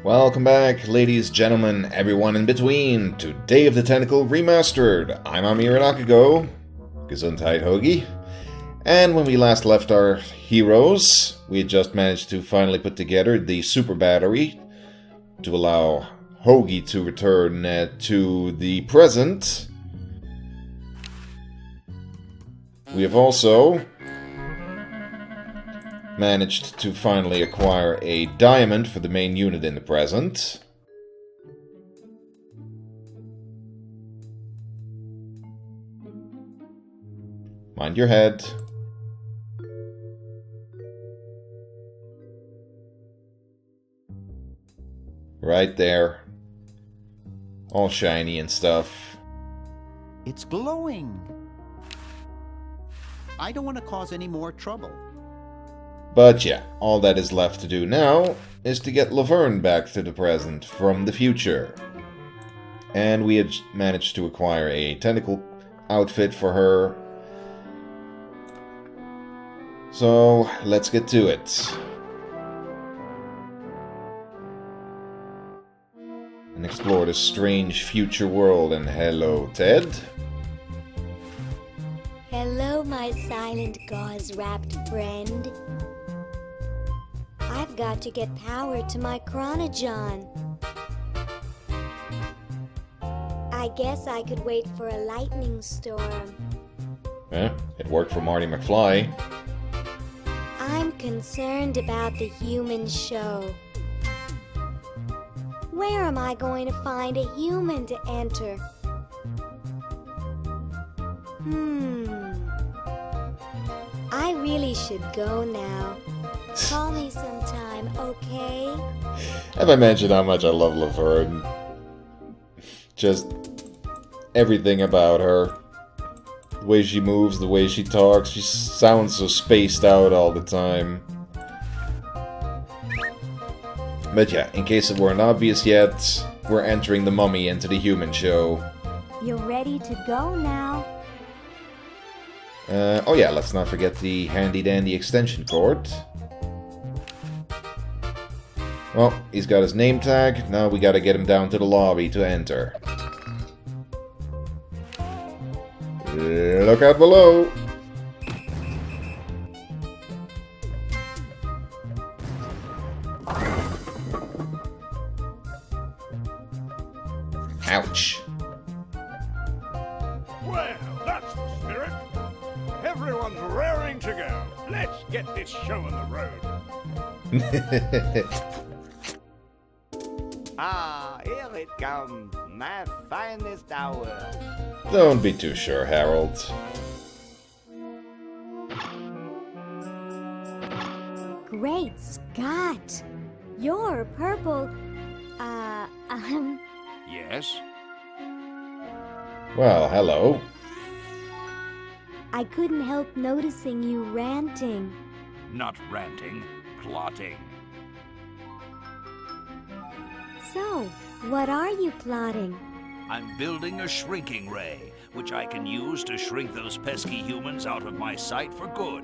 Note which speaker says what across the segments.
Speaker 1: Welcome back, ladies, gentlemen, everyone in between, to Day of the Tentacle Remastered. I'm Amayirot Akago, Gesundheit Hoagie, and when we last left our heroes, we had just managed to finally put together the super battery to allow Hoagie to return to the present. We have also managed to finally acquire a diamond for the main unit in the present. Mind your head. Right there. All shiny and stuff.
Speaker 2: It's glowing. I don't want to cause any more trouble.
Speaker 1: But yeah, all that is left to do now is to get Laverne back to the present from the future. And we had managed to acquire a tentacle outfit for her. So, let's get to it. And explore this strange future world. And hello, Ted.
Speaker 3: Hello, my silent gauze-wrapped friend. I've got to get power to my chronogon. I guess I could wait for a lightning storm.
Speaker 1: It worked for Marty McFly.
Speaker 3: I'm concerned about the human show. Where am I going to find a human to enter? I really should go now. Call me sometime, okay?
Speaker 1: Have I mentioned how much I love Laverne? Just everything about her. The way she moves, the way she talks, she sounds so spaced out all the time. But yeah, in case it weren't obvious yet, we're entering the mummy into the human show.
Speaker 3: You're ready to go now.
Speaker 1: Oh yeah, let's not forget the handy-dandy extension cord. Well, he's got his name tag, now we gotta get him down to the lobby to enter. Look out below! Ouch.
Speaker 4: Well, that's the spirit. Everyone's raring to go. Let's get this show on the road.
Speaker 5: Here it comes, my finest hour.
Speaker 1: Don't be too sure, Harold.
Speaker 3: Great Scott! You're purple...
Speaker 4: Yes?
Speaker 1: Well, hello.
Speaker 3: I couldn't help noticing you ranting.
Speaker 4: Not ranting, plotting.
Speaker 3: So, what are you plotting?
Speaker 6: I'm building a shrinking ray, which I can use to shrink those pesky humans out of my sight for good.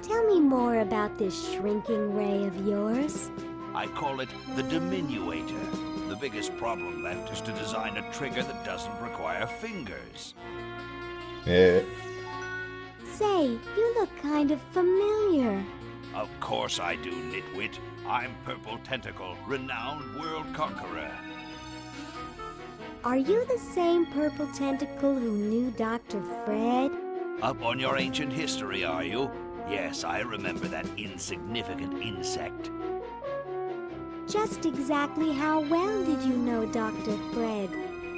Speaker 3: Tell me more about this shrinking ray of yours.
Speaker 6: I call it the diminuator. The biggest problem left is to design a trigger that doesn't require fingers.
Speaker 1: Yeah.
Speaker 3: Say, you look kind of familiar.
Speaker 6: Of course I do, nitwit. I'm Purple Tentacle, renowned world conqueror.
Speaker 3: Are you the same Purple Tentacle who knew Dr. Fred?
Speaker 6: Up on your ancient history, are you? Yes, I remember that insignificant insect.
Speaker 3: Just exactly how well did you know Dr. Fred?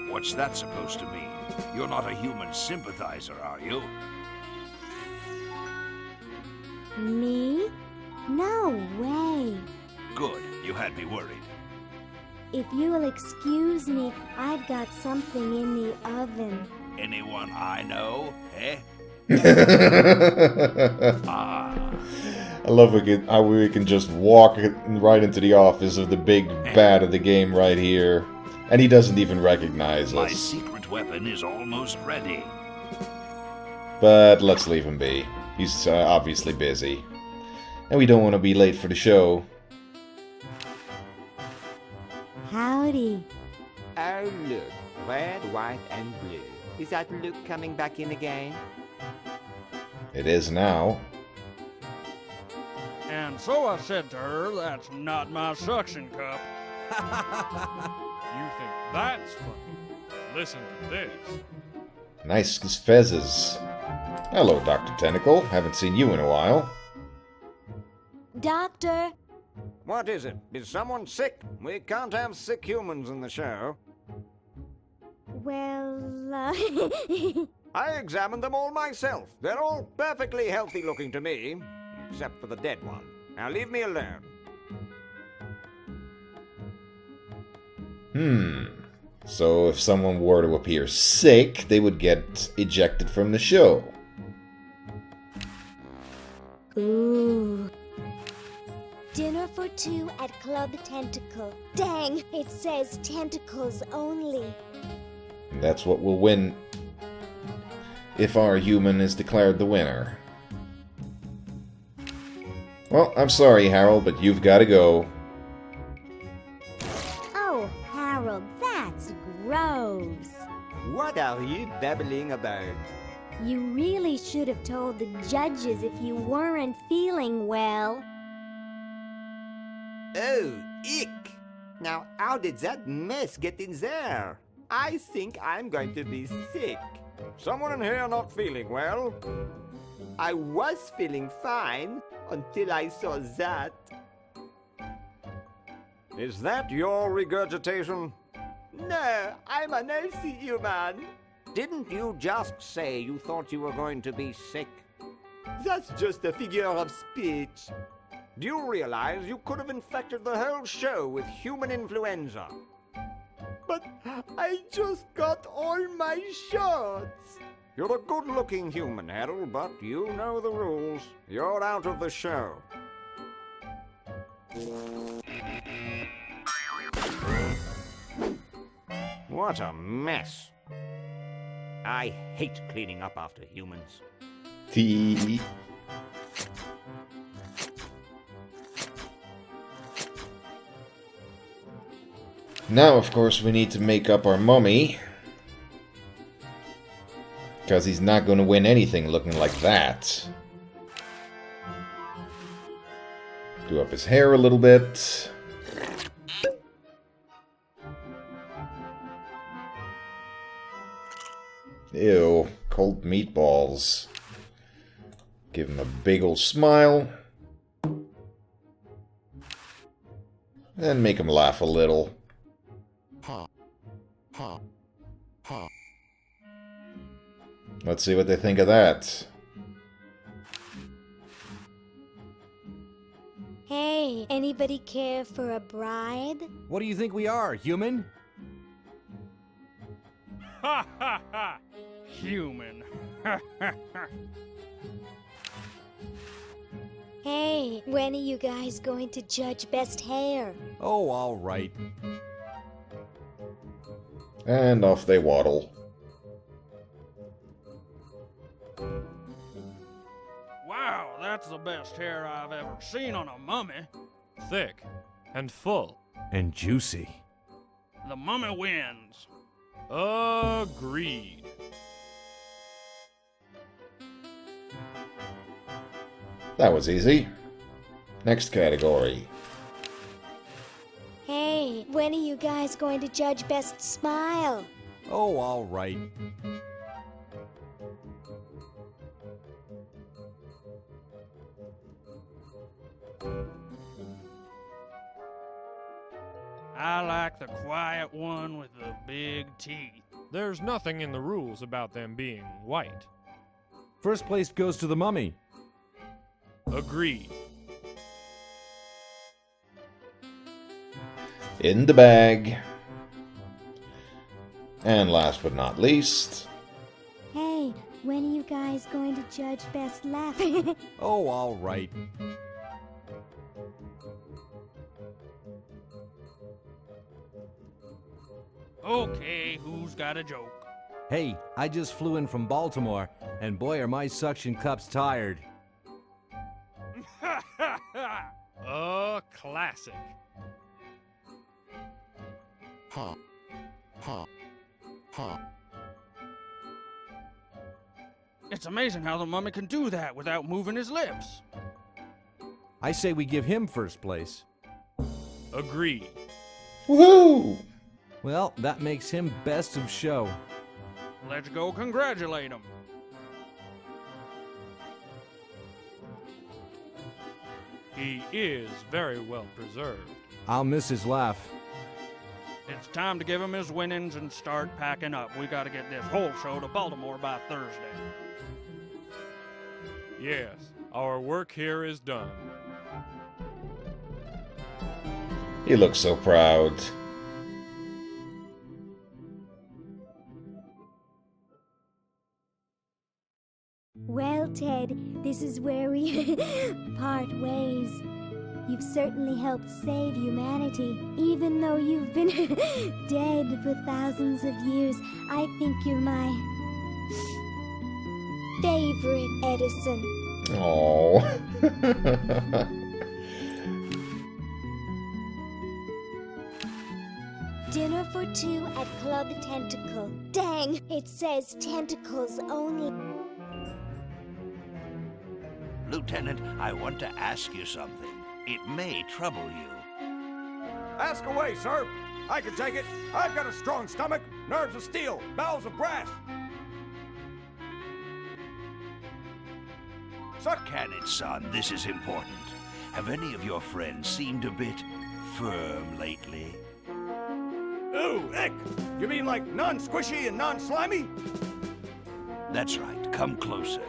Speaker 6: What's that supposed to mean? You're not a human sympathizer, are you?
Speaker 3: Me? No way.
Speaker 6: Good, you had me worried.
Speaker 3: If you'll excuse me, I've got something in the oven.
Speaker 6: Anyone I know, eh?
Speaker 1: I love how we can just walk right into the office of the big bad of the game right here. And he doesn't even recognize
Speaker 6: My
Speaker 1: us.
Speaker 6: secret weapon is almost ready.
Speaker 1: But let's leave him be. He's obviously busy. And we don't want to be late for the show.
Speaker 3: howdy.
Speaker 5: Oh, look. Red, white, and blue. Is that Luke coming back in again?
Speaker 1: It is now.
Speaker 7: And so I said to her, that's not my suction cup. You think that's funny? Listen to this.
Speaker 1: Nice fezzes. Hello, Dr. Tentacle. Haven't seen you in a while.
Speaker 3: Doctor,
Speaker 4: What is it? Is someone sick? We can't have sick humans in the show.
Speaker 3: well,
Speaker 4: I examined them all myself. They're all perfectly healthy looking to me, except for the dead one. Now leave me alone.
Speaker 1: So if someone were to appear sick, they would get ejected from the show.
Speaker 3: ooh. Dinner for two at Club Tentacle. Dang, it says tentacles only.
Speaker 1: And that's what will win if our human is declared the winner. Well, I'm sorry, Harold, but you've got to go.
Speaker 3: Oh, Harold, that's gross.
Speaker 5: What are you babbling about?
Speaker 3: You really should have told the judges if you weren't feeling well.
Speaker 5: Oh, ick! Now, how did that mess get in there? I think I'm going to be sick.
Speaker 4: Someone in here not feeling well?
Speaker 5: I was feeling fine until I saw that.
Speaker 4: Is that your regurgitation?
Speaker 5: No, I'm an healthy human.
Speaker 4: Didn't you just say you thought you were going to be sick?
Speaker 5: That's just a figure of speech.
Speaker 4: Do you realize you could have infected the whole show with human influenza?
Speaker 5: But I just got all my shots.
Speaker 4: You're a good-looking human, Harold, but you know the rules. You're out of the show. What a mess. I hate cleaning up after humans.
Speaker 1: Tee. Now, of course, we need to make up our mummy. Because he's not going to win anything looking like that. Do up his hair a little bit. Ew, cold meatballs. Give him a big ol' smile. And make him laugh a little. Let's see what they think of that.
Speaker 3: Hey, anybody care for a bride?
Speaker 8: What do you think we are, human?
Speaker 7: Ha ha ha! Human. Ha ha ha!
Speaker 3: Hey, when are you guys going to judge best hair?
Speaker 8: Oh, all right.
Speaker 1: And off they waddle.
Speaker 7: Wow, that's the best hair I've ever seen on a mummy.
Speaker 9: Thick and full.
Speaker 8: And juicy.
Speaker 7: The mummy wins.
Speaker 9: Agreed.
Speaker 1: That was easy. Next category.
Speaker 3: Hey, when are you guys going to judge best smile?
Speaker 8: Oh, all right.
Speaker 7: I like the quiet one with the big teeth.
Speaker 9: There's nothing in the rules about them being white.
Speaker 8: First place goes to the mummy.
Speaker 9: Agreed.
Speaker 1: In the bag. And last but not least.
Speaker 3: Hey, when are you guys going to judge best laugh?
Speaker 8: Oh, all right.
Speaker 7: Okay, who's got a joke?
Speaker 8: Hey, I just flew in from Baltimore, and boy are my suction cups tired.
Speaker 7: Ha ha ha!
Speaker 9: A classic.
Speaker 7: It's amazing how the mummy can do that without moving his lips.
Speaker 8: I say we give him first place.
Speaker 9: Agreed.
Speaker 1: Woohoo!
Speaker 8: Well, that makes him best of show.
Speaker 7: Let's go congratulate him.
Speaker 9: He is very well preserved.
Speaker 8: I'll miss his laugh.
Speaker 7: It's time to give him his winnings and start packing up. We gotta get this whole show to Baltimore by Thursday.
Speaker 9: Yes, our work here is done.
Speaker 1: He looks so proud.
Speaker 3: Well, Ted, this is where we part ways. You've certainly helped save humanity. Even though you've been dead for thousands of years, I think you're my favorite Edison.
Speaker 1: Oh.
Speaker 3: Dinner for two at Club Tentacle. Dang, it says tentacles only.
Speaker 6: Lieutenant, I want to ask you something. It may trouble you.
Speaker 4: Ask away, sir. I can take it. I've got a strong stomach, nerves of steel, bowels of brass.
Speaker 6: Suck cannon, son. This is important. Have any of your friends seemed a bit firm lately?
Speaker 4: Ooh, heck. You mean like non-squishy and non-slimy?
Speaker 6: That's right. Come closer.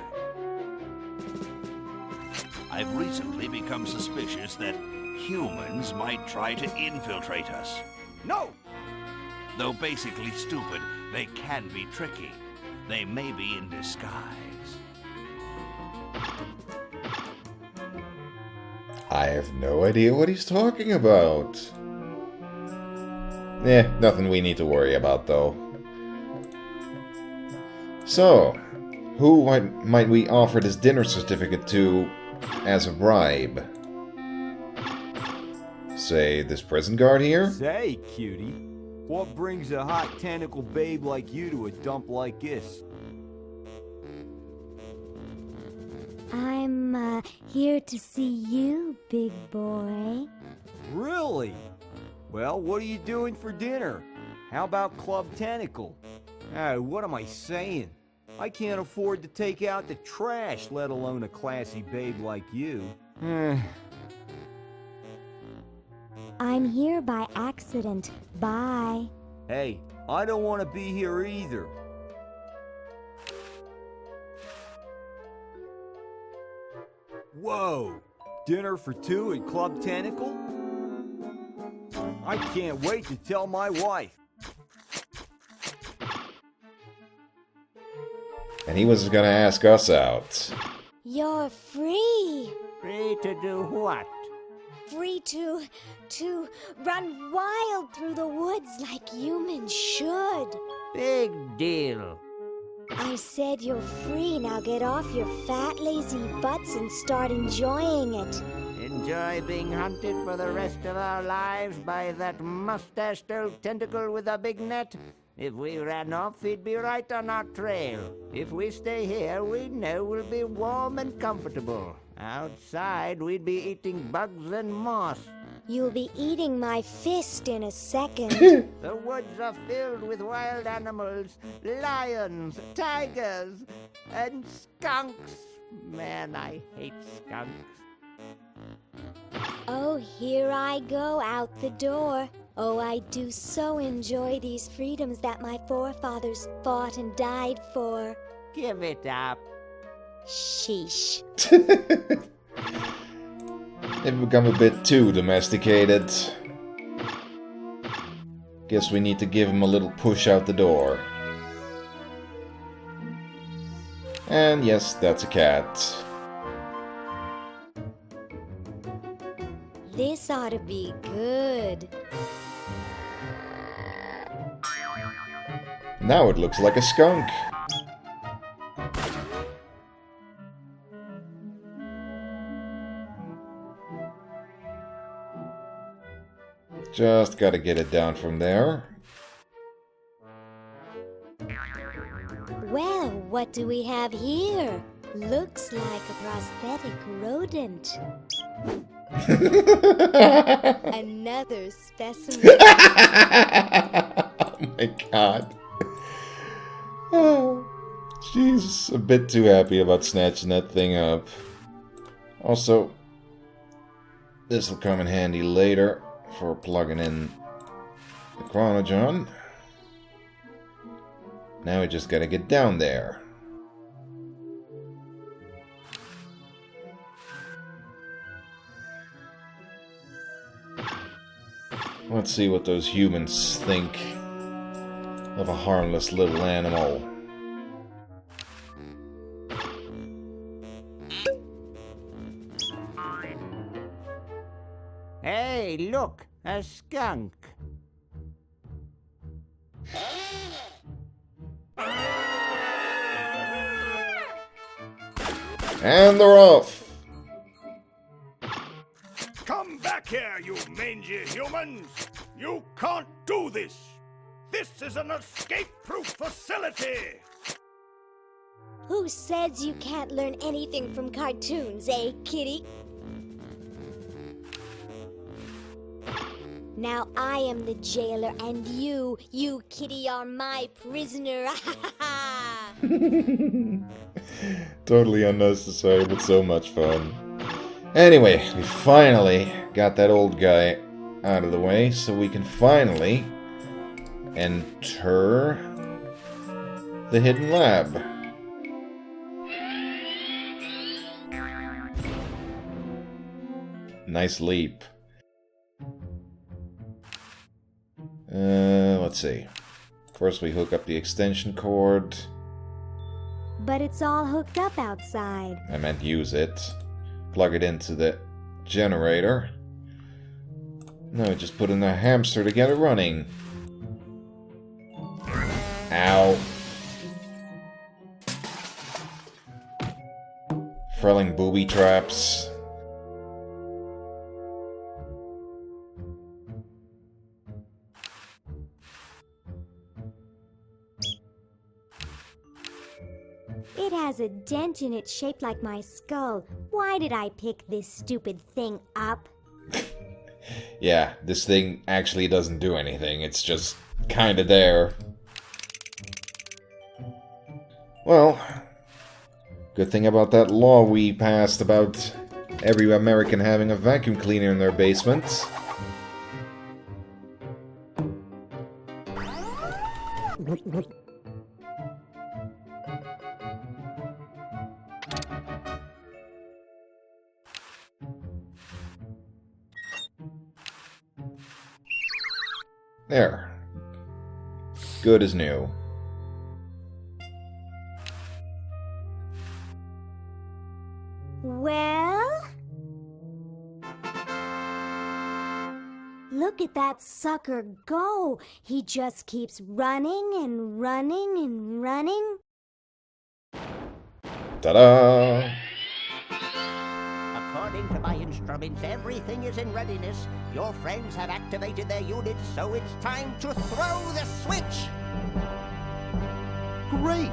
Speaker 6: I've recently become suspicious that humans might try to infiltrate us.
Speaker 4: No!
Speaker 6: Though basically stupid, they can be tricky. They may be in disguise.
Speaker 1: I have no idea what he's talking about. Nothing we need to worry about, though. So, who might we offer this dinner certificate to as a bribe? Say, this prison guard here?
Speaker 10: Say, cutie, what brings a hot tentacle babe like you to a dump like this?
Speaker 3: I'm, here to see you, big boy.
Speaker 10: Really? Well, what are you doing for dinner? How about Club Tentacle? What am I saying? I can't afford to take out the trash, let alone a classy babe like you.
Speaker 3: I'm here by accident. Bye.
Speaker 10: Hey, I don't want to be here either. Whoa! Dinner for two at Club Tentacle? I can't wait to tell my wife.
Speaker 1: And he was gonna ask us out.
Speaker 3: You're free.
Speaker 5: Free to do what?
Speaker 3: Free to run wild through the woods like humans should.
Speaker 5: Big deal.
Speaker 3: I said you're free. Now get off your fat, lazy butts and start enjoying it.
Speaker 5: Enjoy being hunted for the rest of our lives by that mustached old tentacle with a big net? If we ran off, he'd be right on our trail. If we stay here, we know we'll be warm and comfortable. Outside, we'd be eating bugs and moss.
Speaker 3: You'll be eating my fist in a second.
Speaker 5: The woods are filled with wild animals, lions, tigers, and skunks. Man, I hate skunks.
Speaker 3: Oh, here I go out the door. Oh, I do so enjoy these freedoms that my forefathers fought and died for.
Speaker 5: Give it up.
Speaker 3: Sheesh.
Speaker 1: They've become a bit too domesticated. Guess we need to give him a little push out the door. And yes, that's a cat.
Speaker 3: This ought to be good.
Speaker 1: Now it looks like a skunk. Just gotta get it down from there.
Speaker 3: What do we have here? Looks like a prosthetic rodent. Another specimen.
Speaker 1: Oh my god. Oh, she's a bit too happy about snatching that thing up. Also, this will come in handy later for plugging in the Chronogen. Now we just gotta get down there. Let's see what those humans think of a harmless little animal.
Speaker 5: Hey, look, a skunk.
Speaker 1: And they're off!
Speaker 6: Come back here, you mangy humans! You can't do this! This is an escape-proof facility!
Speaker 3: Who says you can't learn anything from cartoons, eh, kitty? Now I am the jailer, and you kitty, are my prisoner.
Speaker 1: Totally unnecessary, but so much fun. Anyway, we finally got that old guy out of the way, so we can finally enter the hidden lab. Nice leap. Let's see. First we hook up the extension cord.
Speaker 3: But it's all hooked up outside.
Speaker 1: I meant use it. Plug it into the generator. No, just putting the hamster to get it running. Ow. Frelling booby traps.
Speaker 3: It has a dent in it shaped like my skull. Why did I pick this stupid thing up?
Speaker 1: Yeah, this thing actually doesn't do anything. It's just kinda there. Well, good thing about that law we passed about every American having a vacuum cleaner in their basement. There. Good as new.
Speaker 3: Well? Look at that sucker go. He just keeps running and running and running.
Speaker 1: Ta-da!
Speaker 5: According to my instruments, everything is in readiness. Your friends have activated their units, so it's time to throw the switch!
Speaker 2: Great!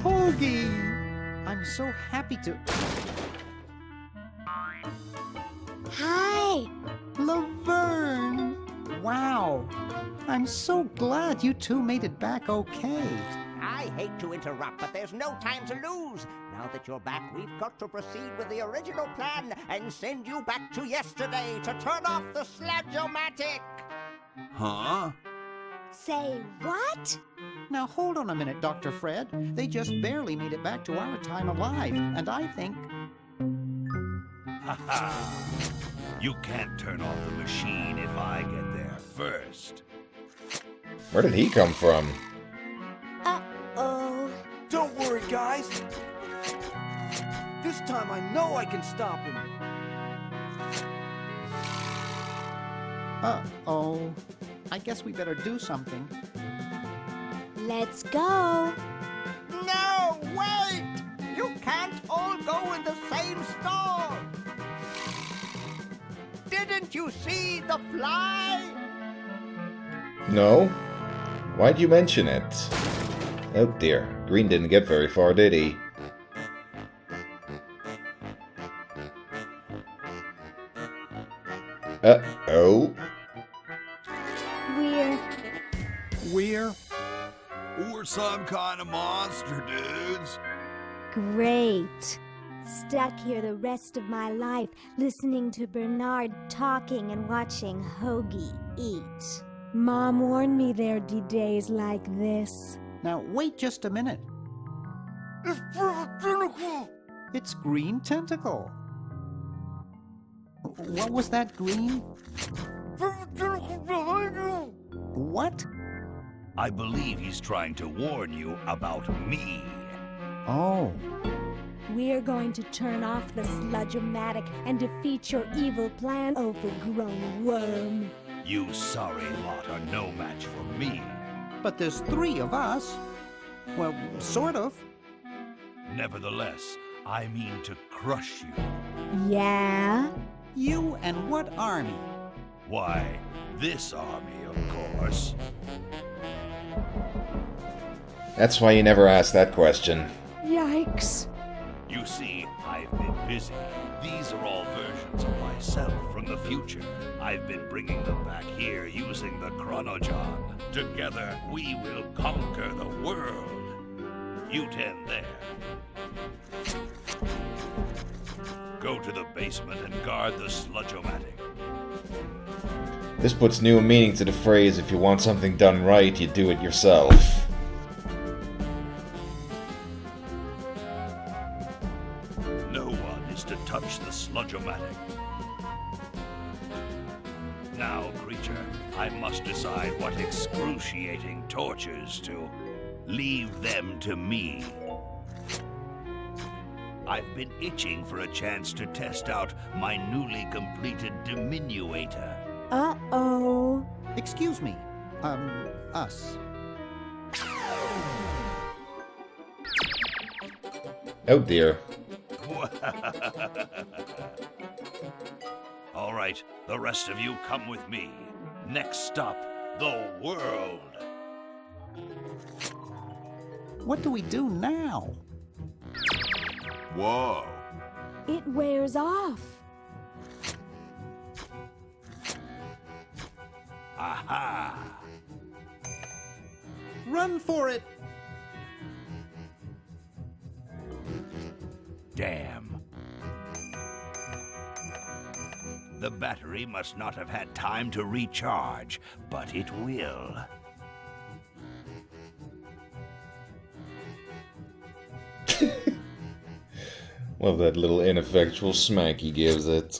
Speaker 2: Hoagie! I'm so happy to...
Speaker 3: Hi!
Speaker 2: Laverne! Wow! I'm so glad you two made it back okay.
Speaker 5: I hate to interrupt, but there's no time to lose. Now that you're back, we've got to proceed with the original plan and send you back to yesterday to turn off the Sludge-O-Matic.
Speaker 6: Huh?
Speaker 3: Say what?
Speaker 2: Now hold on a minute, Dr. Fred. They just barely made it back to our time alive, and I think...
Speaker 6: Ha-ha! You can't turn off the machine if I get there first.
Speaker 1: Where did he come from?
Speaker 3: Uh-oh.
Speaker 10: Don't worry, guys. This time I know I can stop him.
Speaker 2: Uh-oh. I guess we better do something.
Speaker 3: Let's go.
Speaker 5: No, wait! You can't all go in the same stall! Didn't you see the fly?
Speaker 1: No? Why'd you mention it? Oh dear, Green didn't get very far, did he? Uh-oh.
Speaker 2: We're...
Speaker 11: We're some kind of monster, dudes.
Speaker 3: Great. Stuck here the rest of my life, listening to Bernard talking and watching Hoagie eat. Mom warned me there'd be days like this.
Speaker 2: Now, wait just a minute.
Speaker 11: It's Purple Tentacle!
Speaker 2: It's Green Tentacle. What was that, Green?
Speaker 11: Purple Tentacle behind you!
Speaker 2: What?
Speaker 6: I believe he's trying to warn you about me.
Speaker 2: Oh.
Speaker 3: We're going to turn off the sludge-o-matic and defeat your evil plan, overgrown worm.
Speaker 6: You sorry lot are no match for me.
Speaker 2: But there's 3 of us. Well, sort of.
Speaker 6: Nevertheless, I mean to crush you.
Speaker 3: Yeah?
Speaker 2: You and what army?
Speaker 6: Why, this army, of course.
Speaker 1: That's why you never asked that question.
Speaker 3: Yikes.
Speaker 6: You see, I've been busy. These are all versions of myself from the future. I've been bringing them back here using the Chronojon. Together, we will conquer the world. You 10 there. Go to the basement and guard the sludge-o-matic.
Speaker 1: This puts new meaning to the phrase, if you want something done right, you do it yourself.
Speaker 6: No one is to touch the sludge-o-matic. Now, creature, I must decide what excruciating tortures to leave them to me. I've been itching for a chance to test out my newly completed diminuator.
Speaker 3: Uh-oh.
Speaker 2: Excuse me. Us.
Speaker 1: Oh dear.
Speaker 6: All right, the rest of you come with me. Next stop, the world.
Speaker 2: What do we do now?
Speaker 11: Whoa.
Speaker 3: It wears off.
Speaker 6: Aha!
Speaker 2: Run for it!
Speaker 6: Damn. The battery must not have had time to recharge, but it will.
Speaker 1: Love that little ineffectual smack he gives it.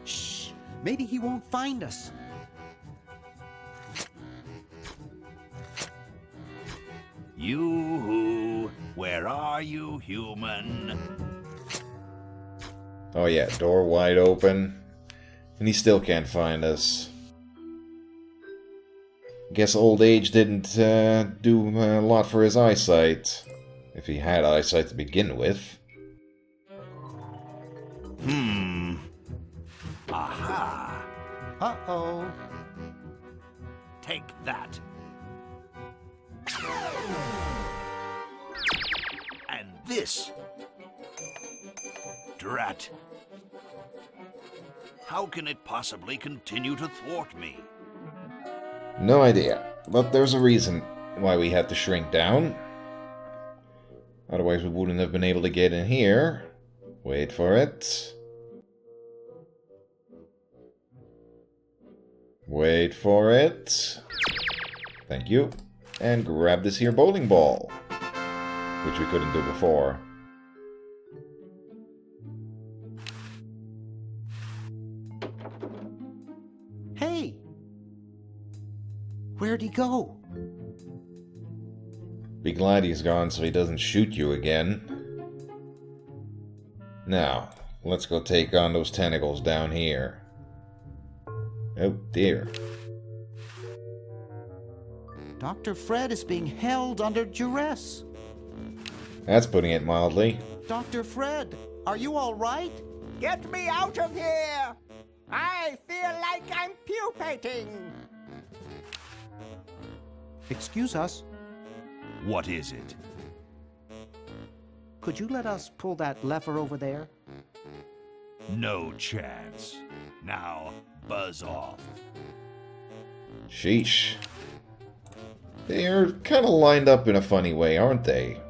Speaker 2: Shh. Maybe he won't find us.
Speaker 6: You, where are you, human?
Speaker 1: Oh yeah, door wide open. And he still can't find us. Guess old age didn't do a lot for his eyesight. If he had eyesight to begin with.
Speaker 6: Aha!
Speaker 2: Uh-oh.
Speaker 6: Take that. And this. Drat. How can it possibly continue to thwart me?
Speaker 1: No idea, but there's a reason why we had to shrink down. Otherwise we wouldn't have been able to get in here. Wait for it. Wait for it. Thank you. And grab this here bowling ball. Which we couldn't do before.
Speaker 2: Hey! Where'd he go?
Speaker 1: Be glad he's gone so he doesn't shoot you again. Now, let's go take on those tentacles down here. Oh dear.
Speaker 2: Dr. Fred is being held under duress.
Speaker 1: That's putting it mildly.
Speaker 2: Dr. Fred, are you all right?
Speaker 5: Get me out of here! I feel like I'm pupating.
Speaker 2: Excuse us.
Speaker 6: What is it?
Speaker 2: Could you let us pull that lever over there?
Speaker 6: No chance. Now, buzz off.
Speaker 1: Sheesh. They're kind of lined up in a funny way, aren't they?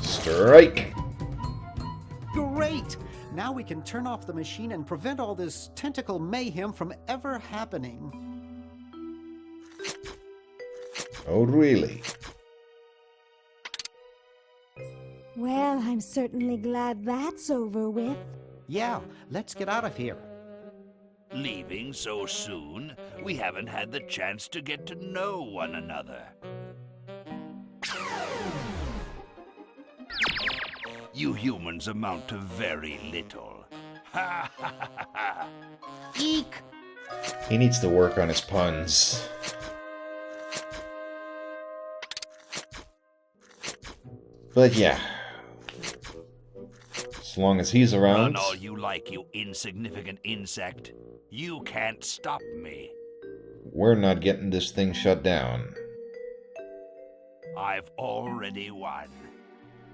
Speaker 1: Strike!
Speaker 2: Great! Now we can turn off the machine and prevent all this tentacle mayhem from ever happening.
Speaker 1: Oh, really?
Speaker 3: Well, I'm certainly glad that's over with.
Speaker 2: Yeah, let's get out of here.
Speaker 6: Leaving so soon? We haven't had the chance to get to know one another. You humans amount to very little. Ha ha ha ha!
Speaker 2: Eek!
Speaker 1: He needs to work on his puns. But yeah. As long as he's around...
Speaker 6: Run all you like, you insignificant insect. You can't stop me.
Speaker 1: We're not getting this thing shut down.
Speaker 6: I've already won.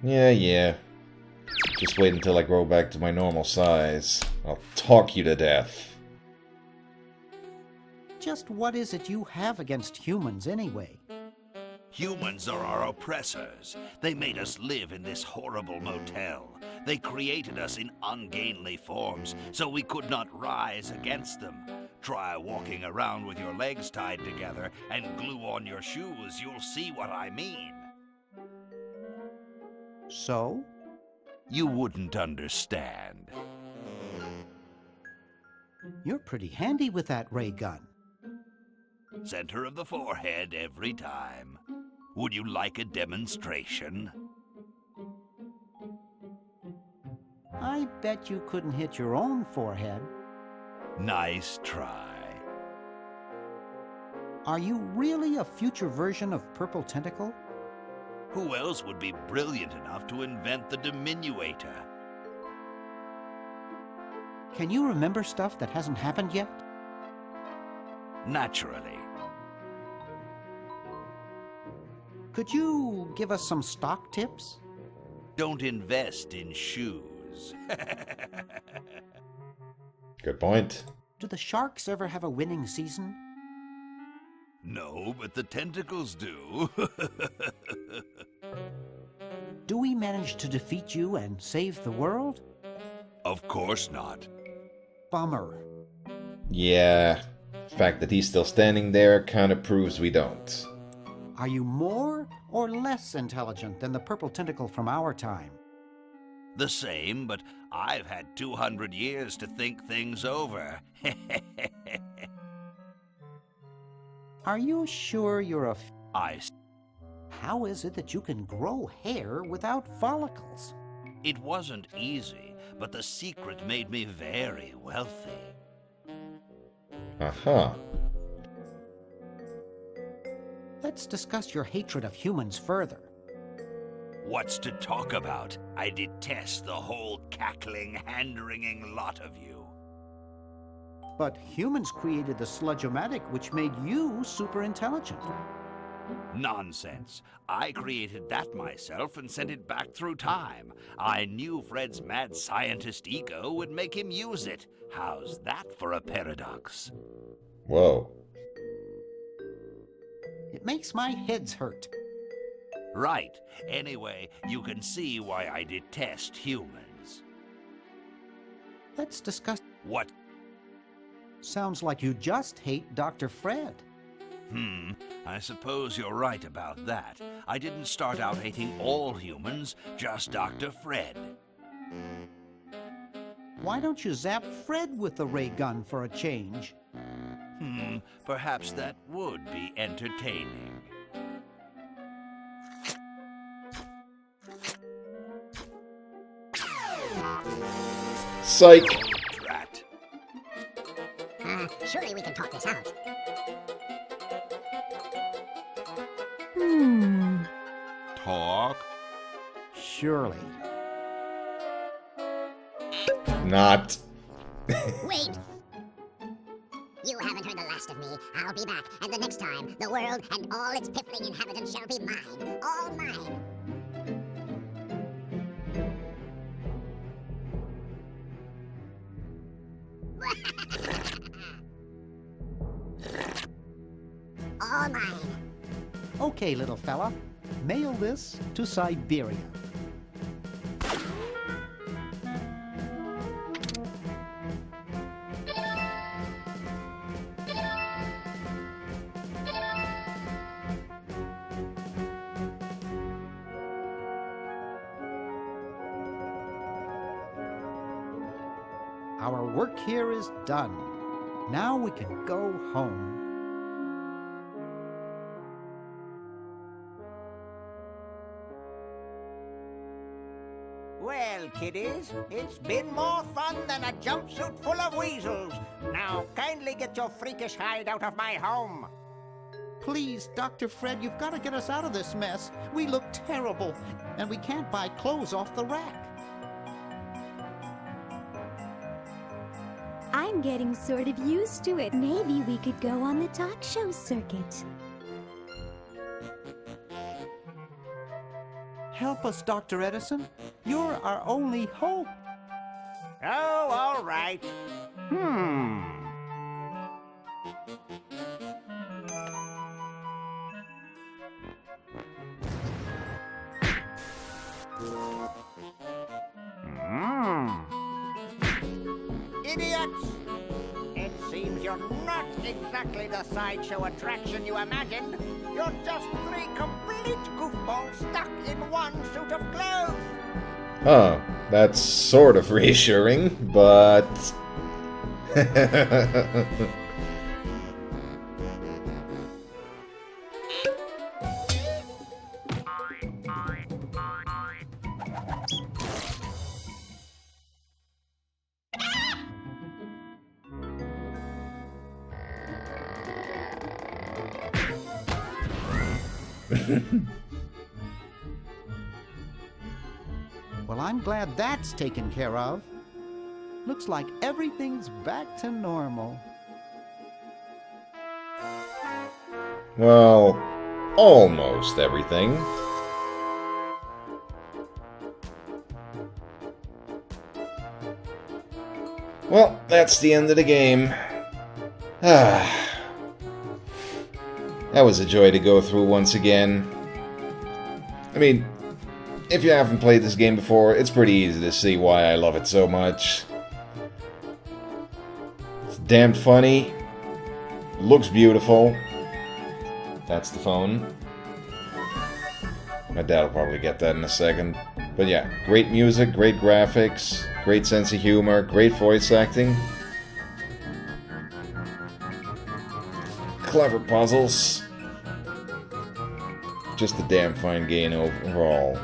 Speaker 1: Yeah. Just wait until I grow back to my normal size. I'll talk you to death.
Speaker 2: Just what is it you have against humans, anyway?
Speaker 6: Humans are our oppressors. They made us live in this horrible motel. They created us in ungainly forms, so we could not rise against them. Try walking around with your legs tied together and glue on your shoes. You'll see what I mean.
Speaker 2: So?
Speaker 6: You wouldn't understand.
Speaker 2: You're pretty handy with that ray gun.
Speaker 6: Center of the forehead every time. Would you like a demonstration?
Speaker 2: I bet you couldn't hit your own forehead.
Speaker 6: Nice try.
Speaker 2: Are you really a future version of Purple Tentacle?
Speaker 6: Who else would be brilliant enough to invent the diminuator?
Speaker 2: Can you remember stuff that hasn't happened yet?
Speaker 6: Naturally.
Speaker 2: Could you give us some stock tips?
Speaker 6: Don't invest in shoes.
Speaker 1: Good point.
Speaker 2: Do the Sharks ever have a winning season?
Speaker 6: No, but the tentacles do.
Speaker 2: Do we manage to defeat you and save the world?
Speaker 6: Of course not.
Speaker 2: Bummer.
Speaker 1: Yeah. The fact that he's still standing there kind of proves we don't.
Speaker 2: Are you more or less intelligent than the Purple Tentacle from our time?
Speaker 6: The same, but I've had 200 years to think things over.
Speaker 2: Are you sure you're a...
Speaker 6: I...
Speaker 2: How is it that you can grow hair without follicles?
Speaker 6: It wasn't easy, but the secret made me very wealthy.
Speaker 1: Uh-huh.
Speaker 2: Let's discuss your hatred of humans further.
Speaker 6: What's to talk about? I detest the whole cackling, hand-wringing lot of you.
Speaker 2: But humans created the Sludge-O-Matic, which made you super intelligent.
Speaker 6: Nonsense. I created that myself and sent it back through time. I knew Fred's mad scientist ego would make him use it. How's that for a paradox?
Speaker 1: Whoa.
Speaker 2: It makes my heads hurt.
Speaker 6: Right. Anyway, you can see why I detest humans.
Speaker 2: Let's discuss...
Speaker 6: What?
Speaker 2: Sounds like you just hate Dr. Fred.
Speaker 6: I suppose you're right about that. I didn't start out hating all humans, just Dr. Fred.
Speaker 2: Why don't you zap Fred with the ray gun for a change?
Speaker 6: Perhaps that would be entertaining.
Speaker 1: Psych!
Speaker 6: Drat.
Speaker 12: Surely we can talk this out.
Speaker 2: surely.
Speaker 1: Not.
Speaker 12: Wait! You haven't heard the last of me. I'll be back, and the next time, the world and all its piffling inhabitants shall be mine. All mine. All mine.
Speaker 2: Okay, little fella. Mail this to Siberia. Our work here is done. Now we can go home.
Speaker 5: Well, kiddies, it's been more fun than a jumpsuit full of weasels. Now, kindly get your freakish hide out of my home.
Speaker 2: Please, Dr. Fred, you've got to get us out of this mess. We look terrible, and we can't buy clothes off the rack.
Speaker 3: I'm getting sort of used to it. Maybe we could go on the talk show circuit.
Speaker 2: Help us, Dr. Edison. You're our only hope.
Speaker 5: Oh, all right. Idiots! It seems you're not exactly the sideshow attraction you imagined. You're just three complete goofballs stuck in one suit of clothes.
Speaker 1: Huh, that's sort of reassuring, but...
Speaker 2: Well, I'm glad that's taken care of. Looks like everything's back to normal.
Speaker 1: Well, almost everything. Well, that's the end of the game. That was a joy to go through once again. I mean, if you haven't played this game before, it's pretty easy to see why I love it so much. It's damn funny. Looks beautiful. That's the phone. My dad will probably get that in a second. But yeah, great music, great graphics, great sense of humor, great voice acting. Clever puzzles. Just a damn fine game overall.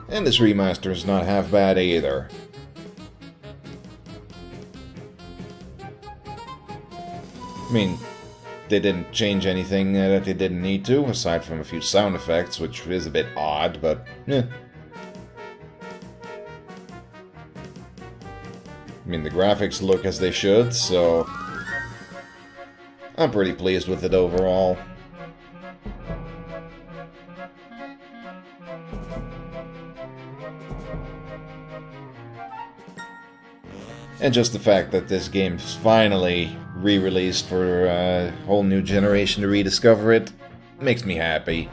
Speaker 1: And this remaster is not half bad either. I mean, they didn't change anything that they didn't need to, aside from a few sound effects, which is a bit odd, but eh. I mean, the graphics look as they should, so I'm pretty pleased with it overall. And just the fact that this game's finally re-released for a whole new generation to rediscover it makes me happy.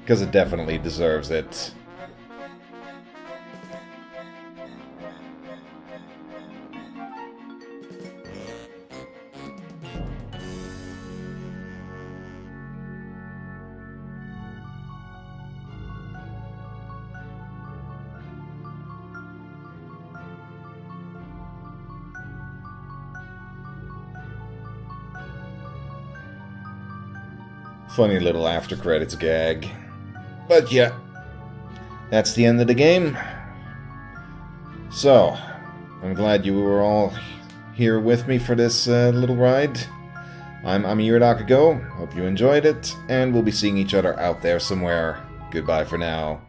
Speaker 1: Because it definitely deserves it. Funny little after credits gag. But yeah, that's the end of the game. So, I'm glad you were all here with me for this little ride. I'm Amayirot Akago. Hope you enjoyed it, and we'll be seeing each other out there somewhere. Goodbye for now.